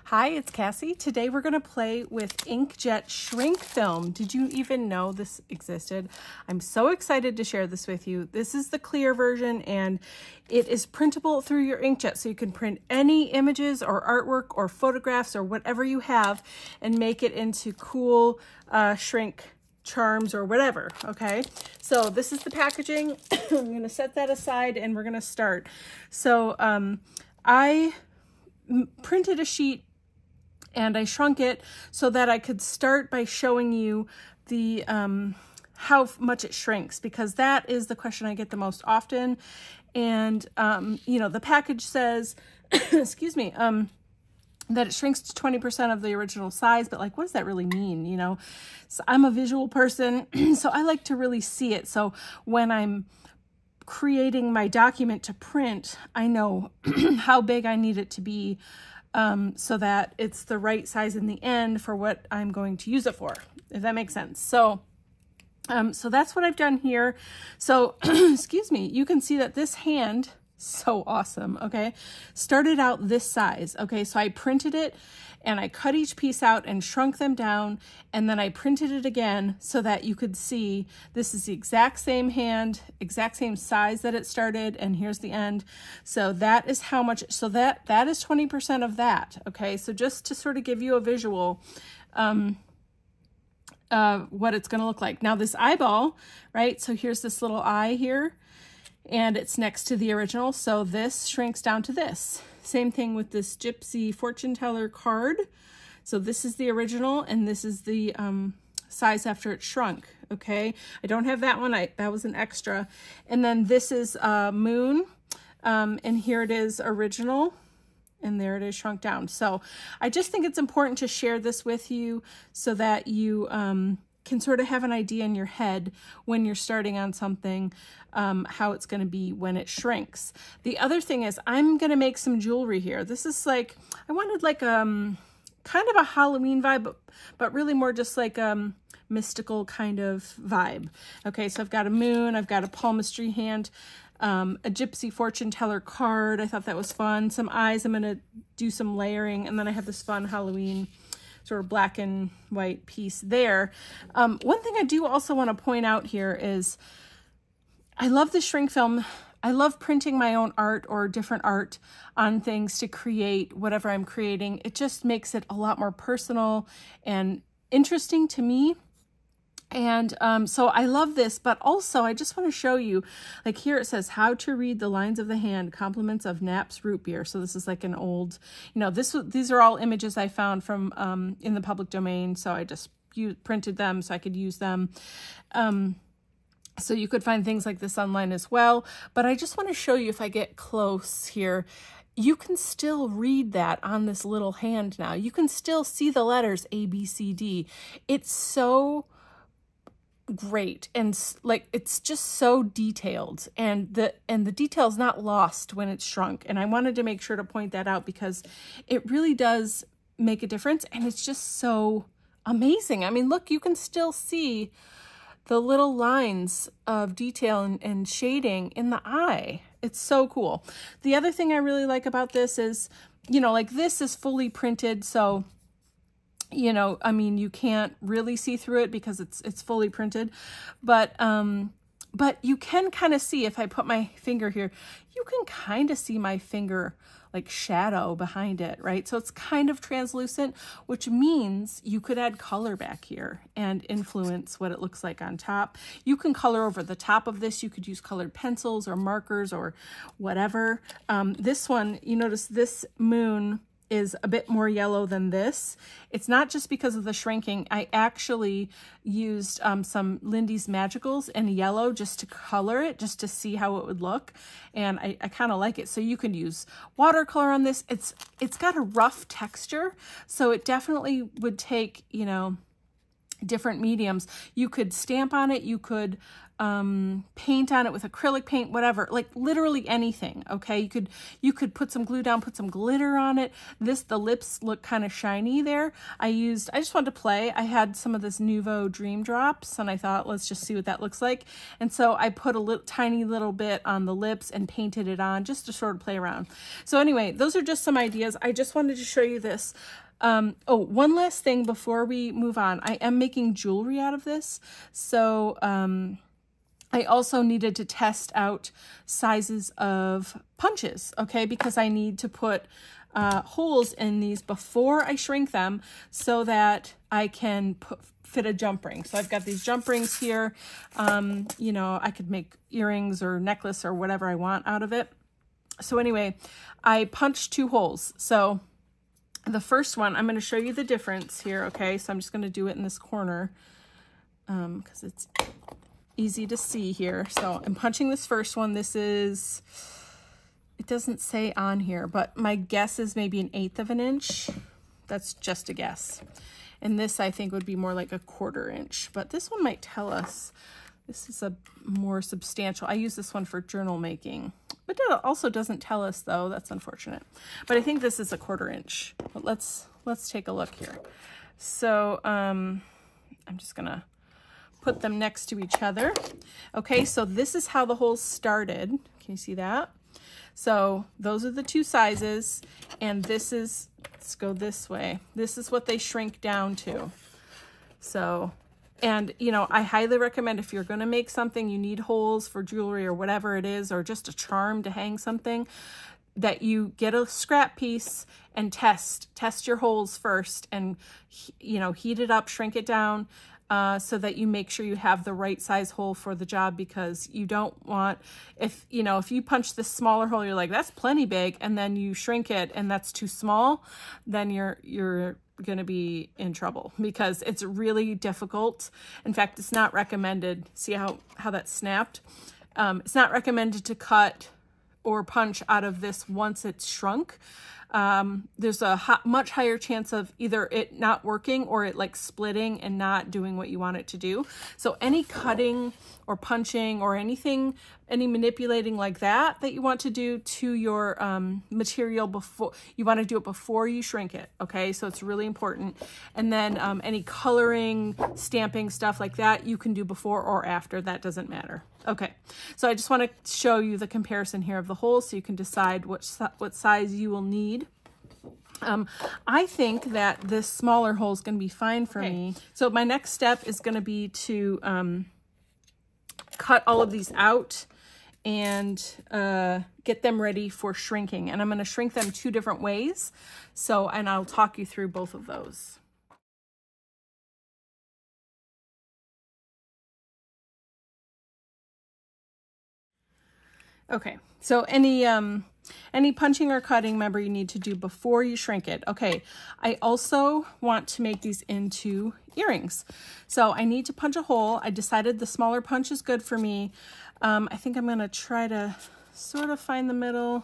Hi, it's Kassy. Today we're going to play with Inkjet shrink film. Did you even know this existed? I'm so excited to share this with you. This is the clear version and it is printable through your Inkjet, so you can print any images or artwork or photographs or whatever you have and make it into cool shrink charms or whatever. Okay, so this is the packaging. I'm going to set that aside and we're going to start. So I printed a sheet and I shrunk it so that I could start by showing you the how much it shrinks, because that is the question I get the most often. And you know, the package says excuse me, that it shrinks to 20% of the original size, but like, what does that really mean? You know, so I'm a visual person, so I like to really see it. So when I'm creating my document to print, I know how big I need it to be, so that it's the right size in the end for what I'm going to use it for, if that makes sense. So so that's what I've done here. So excuse me, you can see that this hand, so awesome, okay, started out this size. Okay, so I printed it and I cut each piece out and shrunk them down, and then I printed it again so that you could see this is the exact same hand, exact same size that it started, and here's the end. So that is how much, so that is 20% of that. Okay, so just to sort of give you a visual what it's going to look like. Now this eyeball, right, so here's this little eye here, and it's next to the original, so this shrinks down to this. Same thing with this gypsy fortune teller card. So this is the original, and this is the size after it shrunk. Okay, I don't have that one, that was an extra. And then this is moon, and here it is original, and there it is shrunk down. So I just think it's important to share this with you so that you can sort of have an idea in your head when you're starting on something, how it's going to be when it shrinks. The other thing is I'm going to make some jewelry here. This is like, I wanted like kind of a Halloween vibe, but really more just like mystical kind of vibe. Okay, so I've got a moon, I've got a palmistry hand, a gypsy fortune teller card. I thought that was fun. Some eyes, I'm going to do some layering, and then I have this fun Halloween sort of black and white piece there. One thing I do also want to point out here is I love the shrink film. I love printing my own art or different art on things to create whatever I'm creating. It just makes it a lot more personal and interesting to me. And so I love this, but also I just want to show you, like here it says how to read the lines of the hand, compliments of Knapp's root beer. So this is like an old, you know, these are all images I found from in the public domain. So I just printed them so I could use them. So you could find things like this online as well. But I just want to show you, if I get close here, you can still read that on this little hand now. You can still see the letters A, B, C, D. It's so great, and like it's just so detailed, and the detail's not lost when it's shrunk. And I wanted to make sure to point that out because it really does make a difference, and it's just so amazing. I mean, look, you can still see the little lines of detail and shading in the eye. It's so cool. The other thing I really like about this is, you know, like this is fully printed, so you know, I mean, you can't really see through it because it's fully printed, but you can kind of see, if I put my finger here, you can kind of see my finger like shadow behind it, right? So it's kind of translucent, which means you could add color back here and influence what it looks like on top. You can color over the top of this. You could use colored pencils or markers or whatever. This one, you notice this moon is a bit more yellow than this. It's not just because of the shrinking. I actually used some Lindy's Magicals in yellow just to color it, just to see how it would look. And I kind of like it. So you can use watercolor on this. It's got a rough texture, so it definitely would take, you know, different mediums. You could stamp on it, you could paint on it with acrylic paint, whatever, like literally anything. Okay, you could put some glue down, put some glitter on it. The lips look kind of shiny there. I just wanted to play. I had some of this Nuvo Dream Drops and I thought, let's just see what that looks like. And so I put a tiny little bit on the lips and painted it on just to sort of play around. So anyway, those are just some ideas. I just wanted to show you this. Oh, one last thing before we move on. I am making jewelry out of this. So, I also needed to test out sizes of punches, okay, because I need to put holes in these before I shrink them so that I can fit a jump ring. So I've got these jump rings here. You know, I could make earrings or necklace or whatever I want out of it. So anyway, I punched 2 holes. So the first one, I'm going to show you the difference here, okay? So I'm just going to do it in this corner because it's easy to see here. So I'm punching this first one. This is, it doesn't say on here, but my guess is maybe 1/8 of an inch. That's just a guess. And this I think would be more like 1/4 inch, but this one might tell us. This is a more substantial. I use this one for journal making, but it also doesn't tell us though. That's unfortunate. But I think this is 1/4 inch. But let's take a look here. So I'm just gonna put them next to each other. Okay, so this is how the holes started. Can you see that? So those are the 2 sizes, and this is, let's go this way. This is what they shrink down to. So, and you know, I highly recommend if you're gonna make something, you need holes for jewelry or whatever it is, or just a charm to hang something, that you get a scrap piece and test your holes first, and you know, heat it up, shrink it down, so that you make sure you have the right size hole for the job, because you don't want, if you punch this smaller hole, you're like, that's plenty big, and then you shrink it and that's too small, then you're gonna be in trouble, because it's really difficult. In fact, it's not recommended. See how that snapped? It's not recommended to cut or punch out of this once it's shrunk. There's a much higher chance of either it not working or it like splitting and not doing what you want it to do. So any cutting or punching or anything, any manipulating like that you want to do to your material before, you want to do it before you shrink it. Okay, so it's really important. And then any coloring, stamping, stuff like that, you can do before or after. That doesn't matter. Okay, so I just want to show you the comparison here of the holes so you can decide what size you will need. I think that this smaller hole is going to be fine for me. So my next step is going to be to cut all of these out and get them ready for shrinking. And I'm going to shrink them 2 different ways. And I'll talk you through both of those. Okay, so any punching or cutting, remember, you need to do before you shrink it. Okay, I also want to make these into earrings. So I need to punch a hole. I decided the smaller punch is good for me. I think I'm gonna try to sort of find the middle.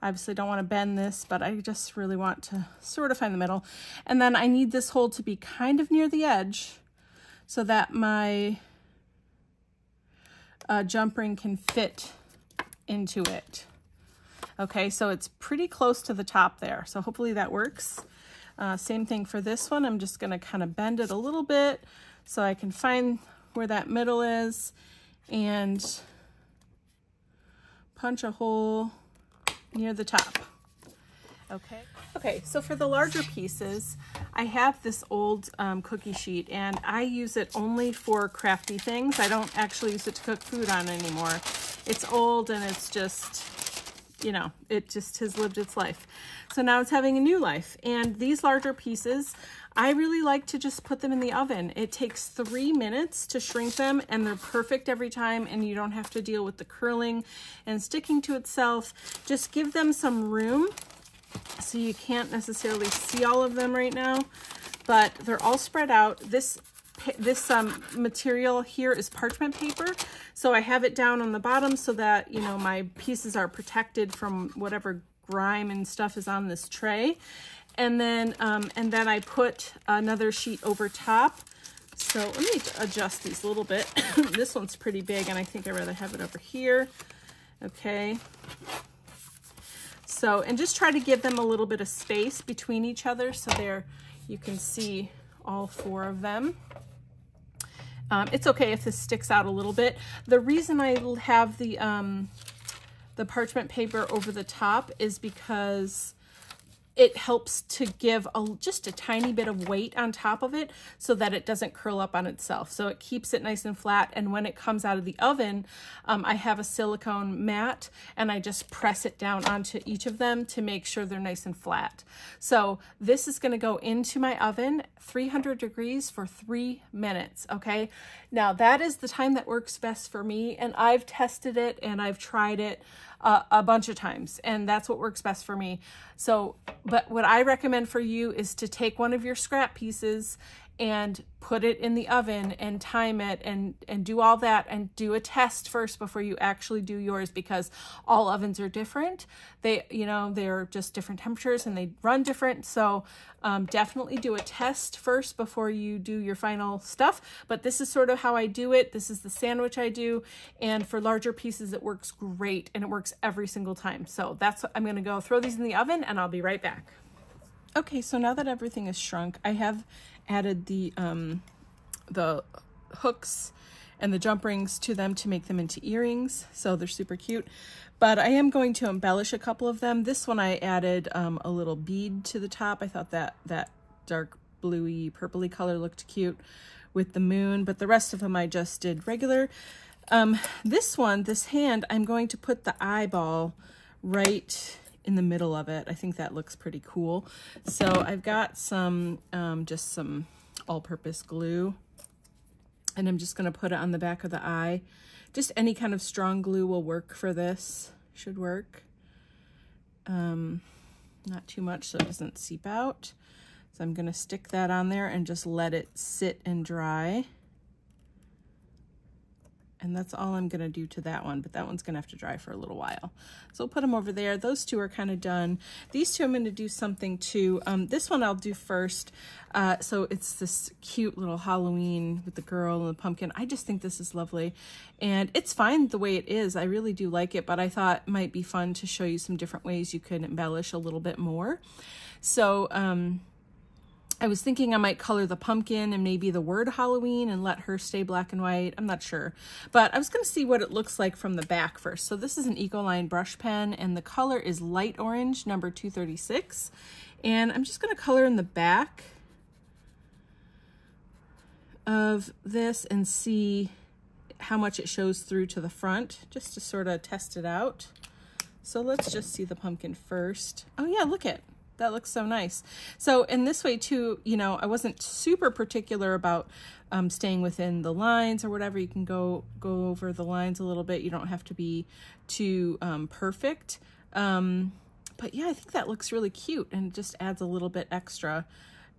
Obviously don't want to bend this, but I just really want to sort of find the middle. And then I need this hole to be kind of near the edge so that my jump ring can fit into it. Okay, so it's pretty close to the top there. So hopefully that works. Same thing for this one. I'm just gonna kind of bend it a little bit so I can find where that middle is and punch a hole near the top. Okay, so for the larger pieces, I have this old cookie sheet, and I use it only for crafty things. I don't actually use it to cook food on anymore. It's old and it's just, you know, it just has lived its life. So now it's having a new life. And these larger pieces, I really like to just put them in the oven. It takes 3 minutes to shrink them, and they're perfect every time, and you don't have to deal with the curling and sticking to itself. Just give them some room. So you can't necessarily see all of them right now, but they're all spread out. This material here is parchment paper, so I have it down on the bottom so that, you know, my pieces are protected from whatever grime and stuff is on this tray. And then I put another sheet over top So let me adjust these a little bit. This one's pretty big, and I think I'd rather have it over here. Okay. So, and just try to give them a little bit of space between each other so there you can see all 4 of them. It's okay if this sticks out a little bit. The reason I have the parchment paper over the top is because it helps to give just a tiny bit of weight on top of it so that it doesn't curl up on itself. So it keeps it nice and flat. And when it comes out of the oven, I have a silicone mat and I just press it down onto each of them to make sure they're nice and flat. So this is going to go into my oven, 300 degrees for 3 minutes. Okay. Now that is the time that works best for me. And I've tested it and I've tried it a bunch of times, and that's what works best for me. So, but what I recommend for you is to take one of your scrap pieces and put it in the oven and time it and do all that and do a test first before you actually do yours, because all ovens are different. They, you know, they're just different temperatures and they run different. So definitely do a test first before you do your final stuff. But this is sort of how I do it. This is the sandwich I do. And for larger pieces, it works great and it works every single time. So that's what I'm going to go throw these in the oven and I'll be right back. Okay, so now that everything is shrunk, I have added the hooks and the jump rings to them to make them into earrings. So they're super cute. But I am going to embellish a couple of them. This one I added a little bead to the top. I thought that dark bluey purpley color looked cute with the moon, but the rest of them I just did regular. This one, this hand, I'm going to put the eyeball right in the middle of it. I think that looks pretty cool. So I've got some, just some all-purpose glue, and I'm just going to put it on the back of the eye. Just any kind of strong glue will work for this, should work. Not too much so it doesn't seep out. So I'm going to stick that on there and just let it sit and dry. And that's all I'm going to do to that one, but that one's going to have to dry for a little while. So we'll put them over there. Those two are kind of done. These two I'm going to do something to. This one I'll do first. So it's this cute little Halloween with the girl and the pumpkin. I just think this is lovely. And it's fine the way it is. I really do like it, but I thought it might be fun to show you some different ways you could embellish a little bit more. So, I was thinking I might color the pumpkin and maybe the word Halloween and let her stay black and white. I'm not sure, but I was going to see what it looks like from the back first. So this is an Ecoline brush pen and the color is light orange, number 236. And I'm just going to color in the back of this and see how much it shows through to the front, just to sort of test it out. So let's just see the pumpkin first. Oh yeah, look at that, looks so nice. So in this way too, you know, I wasn't super particular about staying within the lines or whatever. You can go over the lines a little bit. You don't have to be too perfect. But yeah, I think that looks really cute and it just adds a little bit extra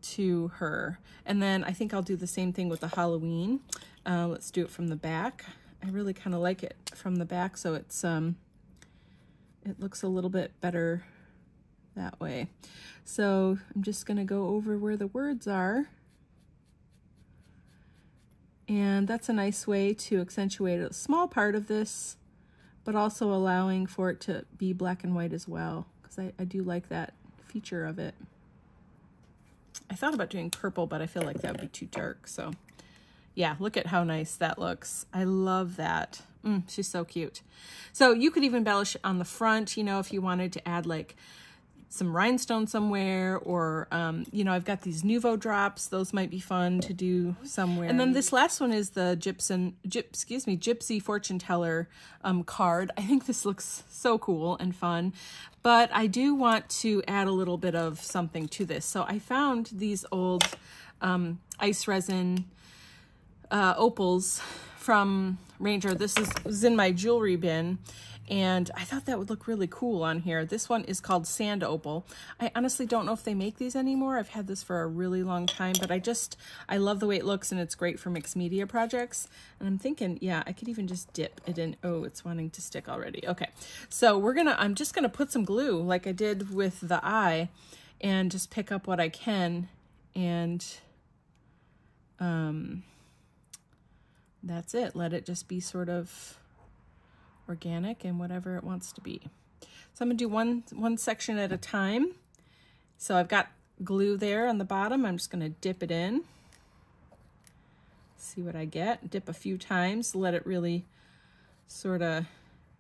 to her. And then I think I'll do the same thing with the Halloween. Let's do it from the back. I really kind of like it from the back, so it's it looks a little bit better that way. So I'm just going to go over where the words are. And that's a nice way to accentuate a small part of this, but also allowing for it to be black and white as well, because I do like that feature of it. I thought about doing purple, but I feel like that would be too dark. So yeah, look at how nice that looks. I love that. She's so cute. So you could even embellish on the front, you know, if you wanted to add like some rhinestone somewhere, or, you know, I've got these Nuvo drops. Those might be fun to do somewhere. And then this last one is the Gypsy Fortune Teller card. I think this looks so cool and fun, but I do want to add a little bit of something to this. So I found these old ice resin opals from Ranger. This was in my jewelry bin, and I thought that would look really cool on here. This one is called Sand Opal. I honestly don't know if they make these anymore. I've had this for a really long time, but I love the way it looks, and it's great for mixed media projects. And I'm thinking, yeah, I could even just dip it in. Oh, it's wanting to stick already. Okay, so I'm just gonna put some glue like I did with the eye and just pick up what I can and that's it. Let it just be sort of organic and whatever it wants to be. So I'm gonna do one section at a time. So I've got glue there on the bottom. I'm just gonna dip it in. See what I get. Dip a few times, let it really sort of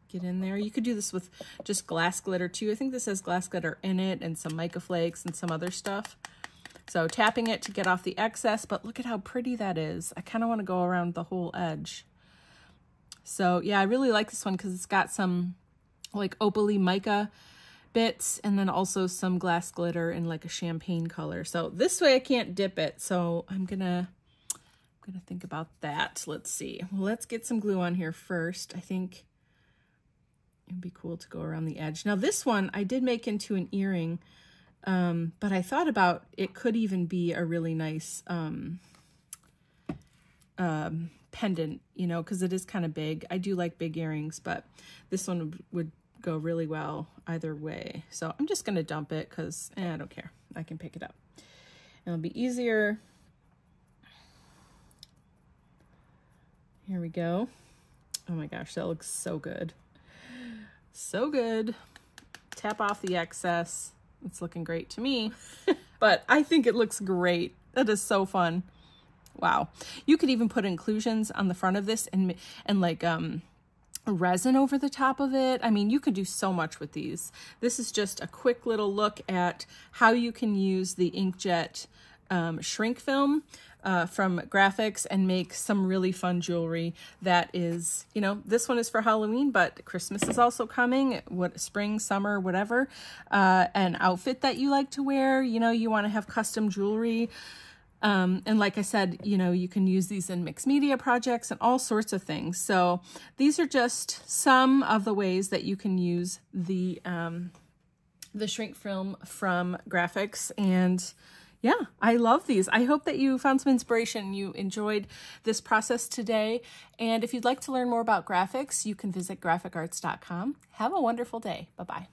get in there. You could do this with just glass glitter too. I think this has glass glitter in it and some mica flakes and some other stuff. So tapping it to get off the excess, but look at how pretty that is. I kind of want to go around the whole edge. So yeah, I really like this one because it's got some like opaly mica bits and then also some glass glitter in like a champagne color. So this way I can't dip it. So I'm gonna think about that. Let's see. Well, let's get some glue on here first. I think it'd be cool to go around the edge. Now this one I did make into an earring, but I thought about it could even be a really nice pendant, you know, because it is kind of big. I do like big earrings, but this one would go really well either way. So I'm just going to dump it because I don't care. I can pick it up. It'll be easier. Here we go. Oh my gosh, that looks so good. So good. Tap off the excess. It's looking great to me, but I think it looks great. That is so fun. Wow. You could even put inclusions on the front of this and like resin over the top of it. I mean, you could do so much with these. This is just a quick little look at how you can use the Inkjet shrink film from Grafix and make some really fun jewelry that is, you know, this one is for Halloween, but Christmas is also coming, spring, summer, whatever, an outfit that you like to wear, you know, you want to have custom jewelry. And like I said, you know, you can use these in mixed media projects and all sorts of things. So these are just some of the ways that you can use the shrink film from Grafix. And yeah, I love these. I hope that you found some inspiration. You enjoyed this process today. And if you'd like to learn more about Grafix, you can visit graphicarts.com. Have a wonderful day. Bye-bye.